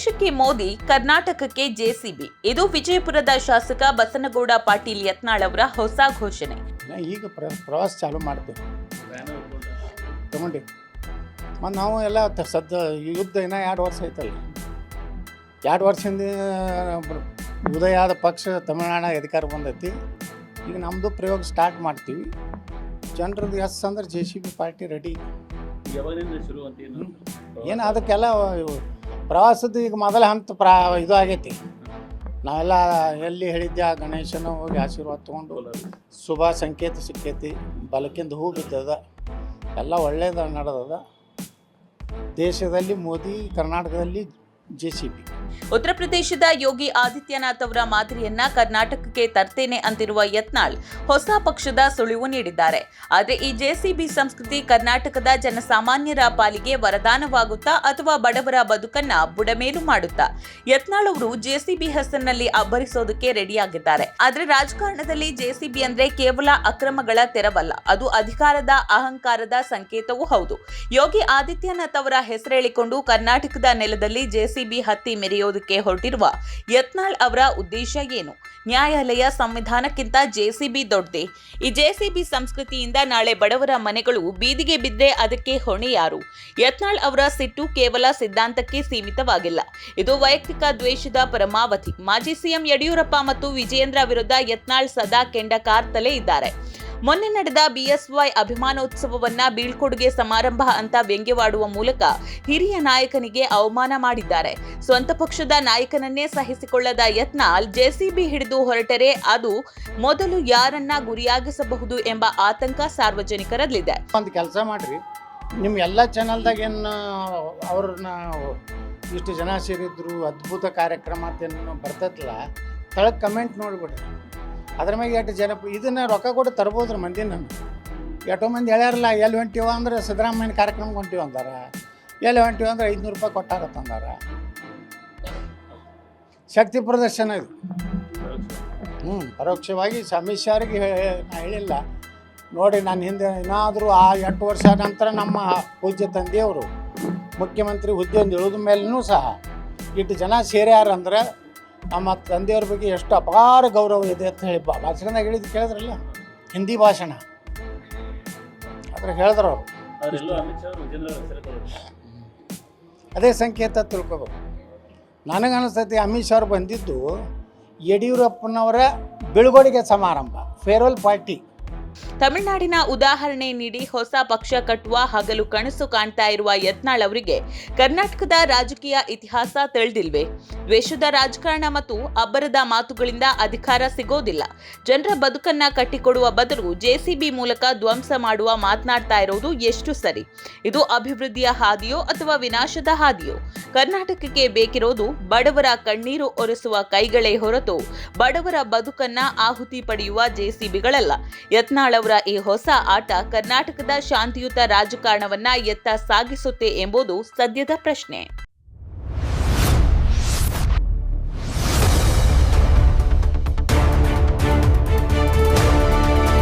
ದೇಶಕ್ಕೆ ಮೋದಿ, ಕರ್ನಾಟಕಕ್ಕೆ ಜೆಸಿಬಿ. ಇದು ವಿಜಯಪುರದ ಶಾಸಕ ಬಸನಗೌಡ ಪಾಟೀಲ್ ಯತ್ನಾಳ್ ಅವರ ಹೊಸ ಘೋಷಣೆ. ಈಗ ಪ್ರವಾಸ ಚಾಲೂ ಮಾಡ್ತೇವೆ ತಗೊಂಡು ಮತ್ತು ನಾವು ಎಲ್ಲ ಸದ್ಯ ಯುದ್ಧ ಇನ್ನೂ 2 ವರ್ಷ ಐತಲ್ಲ. 2 ವರ್ಷದಿಂದ ಉದಯ ಆದ ಪಕ್ಷ ತಮಿಳ್ನಾಡು ಅಧಿಕಾರ ಬಂದೈತಿ. ಈಗ ನಮ್ಮದು ಪ್ರಯೋಗ ಸ್ಟಾರ್ಟ್ ಮಾಡ್ತೀವಿ. ಜನರದ್ದು ಎಸ್ ಅಂದ್ರೆ JCB ಪಾರ್ಟಿ ರೆಡಿ. ಏನು ಅದಕ್ಕೆಲ್ಲ ಪ್ರವಾಸದ್ದು ಈಗ ಮೊದಲ ಹಂತ ಇದು ಆಗೈತಿ. ನಾವೆಲ್ಲ ಎಲ್ಲಿ ಹೇಳಿದ್ದೆ ಆ ಗಣೇಶನ ಹೋಗಿ ಆಶೀರ್ವಾದ ತೊಗೊಂಡು ಶುಭ ಸಂಕೇತ ಸಿಕ್ಕೈತಿ. ಬಲಕ್ಕಿಂದ ಹೂ ಬಿದ್ದದ, ಎಲ್ಲ ಒಳ್ಳೇದು ನಡೆದದ. ದೇಶದಲ್ಲಿ ಮೋದಿ, ಕರ್ನಾಟಕದಲ್ಲಿ JCB. ಉತ್ತರ ಪ್ರದೇಶದ ಯೋಗಿ ಆದಿತ್ಯನಾಥ್ ಅವರ ಮಾದರಿಯನ್ನ ಕರ್ನಾಟಕಕ್ಕೆ ತರ್ತೇನೆ ಅಂತಿರುವ ಯತ್ನಾಳ್ ಹೊಸ ಪಕ್ಷದ ಸುಳಿವು ನೀಡಿದ್ದಾರೆ. ಆದರೆ ಈ JCB ಸಂಸ್ಕೃತಿ ಕರ್ನಾಟಕದ ಜನಸಾಮಾನ್ಯರ ಪಾಲಿಗೆ ವರದಾನವಾಗುತ್ತಾ ಅಥವಾ ಬಡವರ ಬದುಕನ್ನ ಬುಡಮೇಲು ಮಾಡುತ್ತಾ? ಯತ್ನಾಳ್ ಅವರು JCB ಹೆಸರಿನಲ್ಲಿ ಅಬ್ಬರಿಸೋದಕ್ಕೆ ರೆಡಿಯಾಗಿದ್ದಾರೆ. ಆದರೆ ರಾಜಕಾರಣದಲ್ಲಿ JCB ಅಂದ್ರೆ ಕೇವಲ ಅಕ್ರಮಗಳ ತೆರವಲ್ಲ, ಅದು ಅಧಿಕಾರದ, ಅಹಂಕಾರದ ಸಂಕೇತವೂ ಹೌದು. ಯೋಗಿ ಆದಿತ್ಯನಾಥ್ ಅವರ ಹೆಸರೇಳಿಕೊಂಡು ಕರ್ನಾಟಕದ ನೆಲದಲ್ಲಿ JCB ಹತ್ತಿ ಮೆರೆಯೋದಕ್ಕೆ ಹೊರಟಿರುವ ಯತ್ನಾಳ್ ಅವರ ಉದ್ದೇಶ ಏನು? ನ್ಯಾಯಾಲಯ, ಸಂವಿಧಾನಕ್ಕಿಂತ JCB ದೊಡ್ಡದೆ. ಈ JCB ಸಂಸ್ಕೃತಿಯಿಂದ ನಾಳೆ ಬಡವರ ಮನೆಗಳು ಬೀದಿಗೆ ಬಿದ್ದರೆ ಅದಕ್ಕೆ ಹೊಣೆ ಯಾರು? ಯತ್ನಾಳ್ ಅವರ ಸಿಟ್ಟು ಕೇವಲ ಸಿದ್ಧಾಂತಕ್ಕೆ ಸೀಮಿತವಾಗಿಲ್ಲ, ಇದು ವೈಯಕ್ತಿಕ ದ್ವೇಷದ ಪರಮಾವಧಿ. ಮಾಜಿ ಸಿಎಂ ಯಡಿಯೂರಪ್ಪ ಮತ್ತು ವಿಜಯೇಂದ್ರ ವಿರುದ್ಧ ಯತ್ನಾಳ್ ಸದಾ ಕೆಂಡ ಕಾರ್ತಲೇ ಇದ್ದಾರೆ. ಮೊನ್ನೆ ನಡೆದ BSY ಅಭಿಮಾನೋತ್ಸವವನ್ನ ಬೀಳ್ಕೊಡುಗೆ ಸಮಾರಂಭ ಅಂತ ವ್ಯಂಗ್ಯವಾಡುವ ಮೂಲಕ ಹಿರಿಯ ನಾಯಕನಿಗೆ ಅವಮಾನ ಮಾಡಿದ್ದಾರೆ. ಸ್ವಂತ ಪಕ್ಷದ ನಾಯಕನನ್ನೇ ಸಹಿಸಿಕೊಳ್ಳದ ಯತ್ನಾಳ್ JCB ಹಿಡಿದು ಹೊರಟರೆ ಅದು ಮೊದಲು ಯಾರನ್ನ ಗುರಿಯಾಗಿಸಬಹುದು ಎಂಬ ಆತಂಕ ಸಾರ್ವಜನಿಕರಲ್ಲಿದೆ. ಒಂದು ಕೆಲಸ ಮಾಡ್ರಿ, ನಿಮ್ಮ ಎಲ್ಲ ಚಾನಲ್ದಾಗ ಏನು ಅವ್ರನ್ನ ಇಷ್ಟು ಜನ ಸೇರಿದ್ರು, ಅದ್ಭುತ ಕಾರ್ಯಕ್ರಮ ಅಂತೇನು ಬರ್ತೈತಲ್ಲ, ತಳಗೆ ಕಮೆಂಟ್ ನೋಡಿಬಿಡ್ರಿ. ಅದ್ರ ಮ್ಯಾಗ ಎಷ್ಟು ಜನ ಇದನ್ನು ರೊಕ್ಕ ಕೊಟ್ಟು ತರ್ಬೋದ್ರಿ ಮಂದಿ. ನಾನು ಎಷ್ಟೋ ಮಂದಿ ಹೇಳ್ಯಾರಲ್ಲ, ಎಲ್ಲಿ ಹೊಂಟಿವ ಅಂದ್ರೆ ಸಿದ್ದರಾಮಯ್ಯನ ಕಾರ್ಯಕ್ರಮಕ್ಕೆ ಹೊಂಟಿವ ಅಂದಾರ, ಎಲ್ಲಿ ಹೊಂಟಿವ ಅಂದ್ರೆ 500 ರೂಪಾಯಿ ಕೊಟ್ಟಾರತ್ತಂದಾರ. ಶಕ್ತಿ ಪ್ರದರ್ಶನ ಇದು. ಪರೋಕ್ಷವಾಗಿ ಅಮಿತ್ ಶಾ ಅವ್ರಿಗೆ ನಾ ಹೇಳಿಲ್ಲ ನೋಡಿ. ನಾನು ಹಿಂದೆ ಏನಾದರೂ ಆ 8 ವರ್ಷ ನಂತರ ನಮ್ಮ ಪೂಜ್ಯ ತಂದೆಯವರು ಮುಖ್ಯಮಂತ್ರಿ ಹುದ್ದೆಯನ್ನು ಇಳಿದ ಮೇಲೂ ಸಹ ಇಷ್ಟು ಜನ ಸೇರ್ಯಾರಂದ್ರೆ ನಮ್ಮ ತಂದೆಯವ್ರ ಬಗ್ಗೆ ಎಷ್ಟು ಅಪಾರ ಗೌರವ ಇದೆ ಅಂತ ಹೇಳಿ ಭಾಷಣದಾಗ ಹೇಳಿದ್ದು ಕೇಳಿದ್ರಲ್ಲ, ಹಿಂದಿ ಭಾಷಣ ಅದ್ರ ಹೇಳಿದ್ರು ಅವರು. ಅದೇ ಸಂಕೇತ ತಿಳ್ಕೊಬೇಕು. ನನಗನ್ನಿಸ್ತೈತಿ ಅಮಿತ್ ಶಾ ಅವ್ರು ಬಂದಿದ್ದು ಯಡಿಯೂರಪ್ಪನವರ ಬೀಳ್ಕೊಡುಗೆ ಸಮಾರಂಭ, ಫೇರ್ವೆಲ್ ಪಾರ್ಟಿ. ತಮಿಳುನಾಡಿನ ಉದಾಹರಣೆ ನೀಡಿ ಹೊಸ ಪಕ್ಷ ಕಟ್ಟುವ ಹಗಲು ಕನಸು ಕಾಣ್ತಾ ಇರುವ ಯತ್ನಾಳ್ ಅವರಿಗೆ ಕರ್ನಾಟಕದ ರಾಜಕೀಯ ಇತಿಹಾಸ ತಿಳಿದಿಲ್ವೇ? ದ್ವೇಷದ ರಾಜಕಾರಣ ಮತ್ತು ಅಬ್ಬರದ ಮಾತುಗಳಿಂದ ಅಧಿಕಾರ ಸಿಗೋದಿಲ್ಲ. ಜನರ ಬದುಕನ್ನ ಕಟ್ಟಿಕೊಡುವ ಬದಲು JCB ಮೂಲಕ ಧ್ವಂಸ ಮಾಡುವ ಮಾತನಾಡ್ತಾ ಇರೋದು ಎಷ್ಟು ಸರಿ? ಇದು ಅಭಿವೃದ್ಧಿಯ ಹಾದಿಯೋ ಅಥವಾ ವಿನಾಶದ ಹಾದಿಯೋ? ಕರ್ನಾಟಕಕ್ಕೆ ಬೇಕಿರೋದು ಬಡವರ ಕಣ್ಣೀರು ಒರೆಸುವ ಕೈಗಳೇ ಹೊರತು ಬಡವರ ಬದುಕನ್ನ ಆಹುತಿ ಪಡೆಯುವ JCBಗಳಲ್ಲ. ಯತ್ನಾಳ್ ಅವರ ಈ ಹೊಸ ಆಟ ಕರ್ನಾಟಕದ ಶಾಂತಿಯುತ ರಾಜಕಾರಣವನ್ನ ಎತ್ತ ಸಾಗಿಸುತ್ತೆ ಎಂಬುದು ಸದ್ಯದ ಪ್ರಶ್ನೆ.